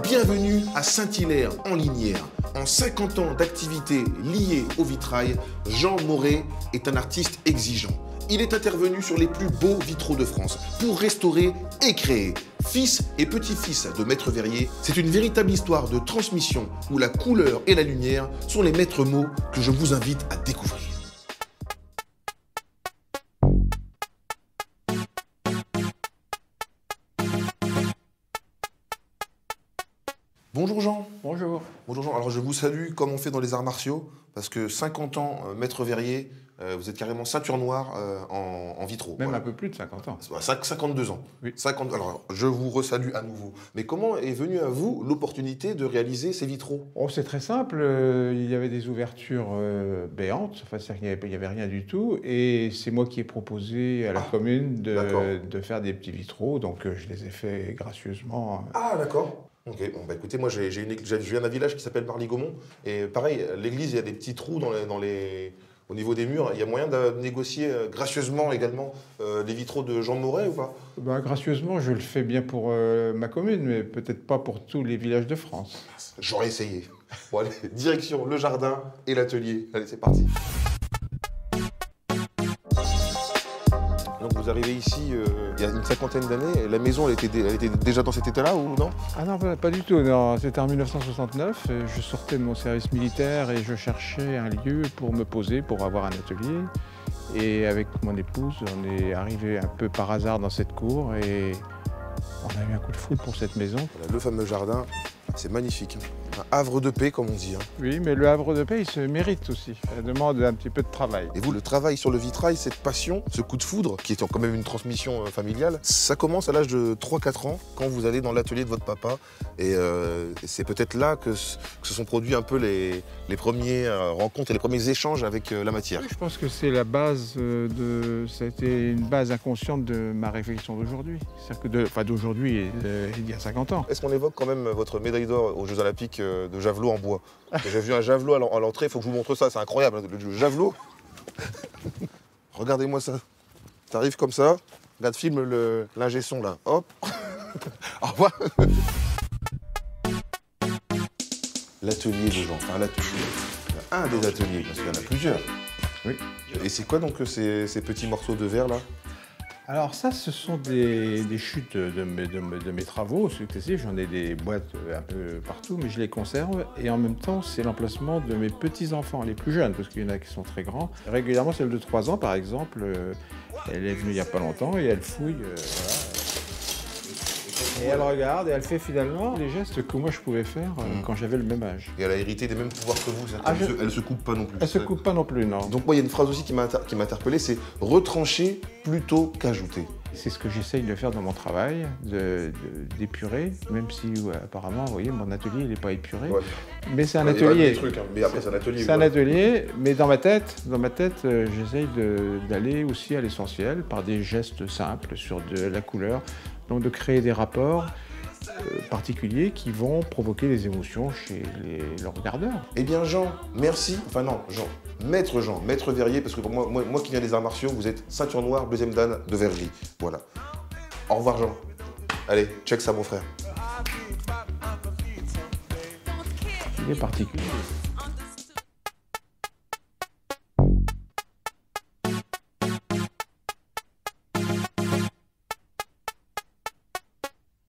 Bienvenue à Saint-Hilaire, en Linière. En 50 ans d'activité liée au vitrail, Jean Moret est un artiste exigeant. Il est intervenu sur les plus beaux vitraux de France pour restaurer et créer. Fils et petit-fils de Maître Verrier, c'est une véritable histoire de transmission où la couleur et la lumière sont les maîtres mots que je vous invite à découvrir. Bonjour Jean. Bonjour. Bonjour Jean. Alors je vous salue comme on fait dans les arts martiaux, parce que 50 ans, Maître Verrier, vous êtes carrément ceinture noire en vitraux. Même voilà. un peu plus de 50 ans. 52 ans. Oui. 50, alors je vous resalue à nouveau. Mais comment est venue à vous l'opportunité de réaliser ces vitraux? Oh, c'est très simple. Il y avait des ouvertures béantes, enfin, c'est-à-dire qu'il n'y avait rien du tout. Et c'est moi qui ai proposé à la commune de faire des petits vitraux. Donc je les ai faits gracieusement. Ah d'accord. Ok, bon, bah écoutez, moi je viens d'un village qui s'appelle Marly-Gaumont, et pareil, l'église, il y a des petits trous au niveau des murs. Il y a moyen de négocier gracieusement également les vitraux de Jean Moret ou pas? Ben, gracieusement, je le fais bien pour ma commune, mais peut-être pas pour tous les villages de France. J'aurais essayé. Bon allez, direction le jardin et l'atelier. Allez, c'est parti. Donc vous arrivez ici il y a une cinquantaine d'années, la maison elle était déjà dans cet état-là ou non? Ah non, pas du tout. C'était en 1969. Je sortais de mon service militaire et je cherchais un lieu pour me poser, pour avoir un atelier. Et avec mon épouse, on est arrivé un peu par hasard dans cette cour et on a eu un coup de foudre pour cette maison. Voilà, le fameux jardin, c'est magnifique. Un havre de paix, comme on dit. Oui, mais le havre de paix, il se mérite aussi. Ça demande un petit peu de travail. Et vous, le travail sur le vitrail, cette passion, ce coup de foudre, qui est quand même une transmission familiale, ça commence à l'âge de 3-4 ans, quand vous allez dans l'atelier de votre papa. Et c'est peut-être là que se sont produits un peu les premières rencontres et les premiers échanges avec la matière. Oui, je pense que c'est la base ça a été une base inconsciente de ma réflexion d'aujourd'hui. C'est-à-dire que d'aujourd'hui, il y a 50 ans. Est-ce qu'on évoque quand même votre médaille d'or aux Jeux Olympiques de javelot en bois? J'ai vu un javelot à l'entrée, il faut que je vous montre ça, c'est incroyable, le javelot. Regardez-moi ça. T'arrives comme ça, regarde, filme l'ingé son là, hop. Au revoir. L'atelier de Jean, enfin l'atelier, un des ateliers, parce qu'il y en a plusieurs. Oui. Et c'est quoi donc ces petits morceaux de verre là? Alors ça, ce sont des chutes de mes travaux successifs. J'en ai des boîtes un peu partout, mais je les conserve. Et en même temps, c'est l'emplacement de mes petits-enfants, les plus jeunes, parce qu'il y en a qui sont très grands. Régulièrement, celle de 3 ans, par exemple, elle est venue il n'y a pas longtemps et elle fouille. Voilà. Et elle regarde et elle fait finalement les gestes que moi je pouvais faire quand j'avais le même âge. Et elle a hérité des mêmes pouvoirs que vous, elle se coupe pas non plus. Elle se coupe pas non plus, non. Donc moi, il y a une phrase aussi qui m'a interpellé, c'est « retrancher plutôt qu'ajouter ». C'est ce que j'essaye de faire dans mon travail, d'épurer, même si apparemment, vous voyez, mon atelier, il n'est pas épuré. Ouais. Mais c'est un atelier. Des trucs, hein. Mais après, c'est un atelier. C'est un atelier, mais dans ma tête, j'essaye d'aller aussi à l'essentiel par des gestes simples sur de la couleur. Donc de créer des rapports particuliers qui vont provoquer des émotions chez le regardeur. Eh bien Jean, merci. Enfin non, Jean, Maître Verrier, parce que pour moi qui viens des arts martiaux, vous êtes ceinture noire, deuxième dan de verrerie. Voilà. Au revoir Jean. Allez, check ça mon frère. Il est particulier.